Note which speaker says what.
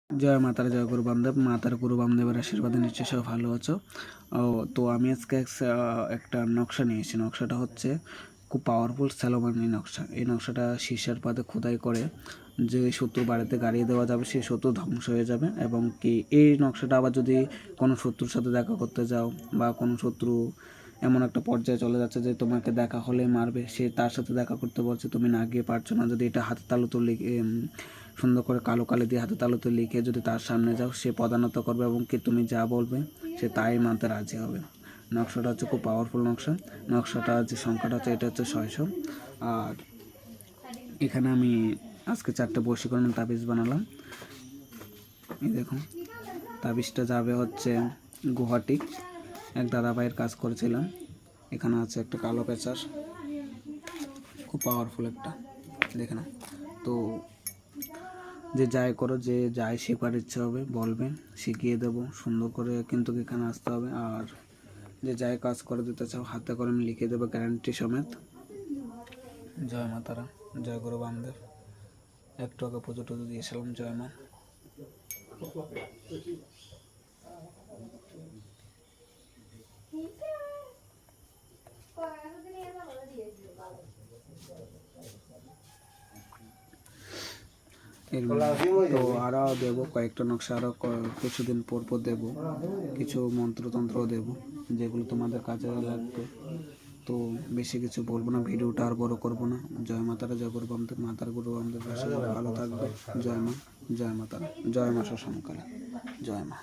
Speaker 1: জয় মাতার জয় গুরু বামদেব, মাতার গুরু বামদেবের আশীর্বাদে নিশ্চয়ই সব ভালো আছো। তো আমি আজকে একটা নকশা নিয়েছি। নকশাটা হচ্ছে খুব পাওয়ারফুল স্যালোমানি নকশা। এই নকশাটা শীর্ষের পাতে খোদাই করে যে শত্রু বাড়িতে গাড়িয়ে দেওয়া যাবে, সেই শত্রু ধ্বংস হয়ে যাবে। এবং কি এই নকশাটা আবার যদি কোনো শত্রুর সাথে দেখা করতে যাও, বা কোনো শত্রু এমন একটা পর্যায়ে চলে যাচ্ছে যে তোমাকে দেখা হলে মারবে, সে তার সাথে দেখা করতে বলছে, তুমি না গিয়ে পারছো না, যদি এটা হাতে তালুতে লিখে সুন্দর করে কালো কালি দিয়ে হাতে তালুতে লিখে যদি তার সামনে যাও, সে পদানত করবে এবং কি তুমি যা বলবে সে তাই মানতে রাজি হবে। নকশাটা হচ্ছে খুব পাওয়ারফুল নকশা। নকশাটা যে সংখ্যাটা হচ্ছে এটা হচ্ছে 600। আর এখানে আমি আজকে 4টে বশীকরণ তাবিজ বানালাম। এই দেখুন, তাবিজটা যাবে হচ্ছে গুয়াহাটি, এক দাদাভাইয়ের কাজ করেছিলাম। এখানে আছে একটা কালো পেঁচার, খুব পাওয়ারফুল একটা, দেখে না। তো যে যাই করো, যে যাই শেখার ইচ্ছা হবে বলবে, শিখিয়ে দেবো সুন্দর করে, কিন্তু এখানে আসতে হবে। আর যে যাই কাজ করে দিতে চাও হাতে করে আমি লিখে দেবো গ্যারান্টি সমেত। জয় মা তারা, জয় গুরু বামদেব। একটু আগে পুজো টুজো দিয়েছিলাম। জয় মা। তো আরও দেবো কয়েকটা নকশা, আরও কিছুদিন পর পর দেবো, কিছু মন্ত্রতন্ত্র দেবো যেগুলো তোমাদের কাজে লাগবে। তো বেশি কিছু বলবো না, ভিডিওটা আর বড় করবো না। জয় মাতারা, জয় গুরু বামদেব, মাতার গুরু বামদেব ভালো থাকবে। জয় মা, জয় মাতারা, জয় মা শ্মশানকালী, জয় মা।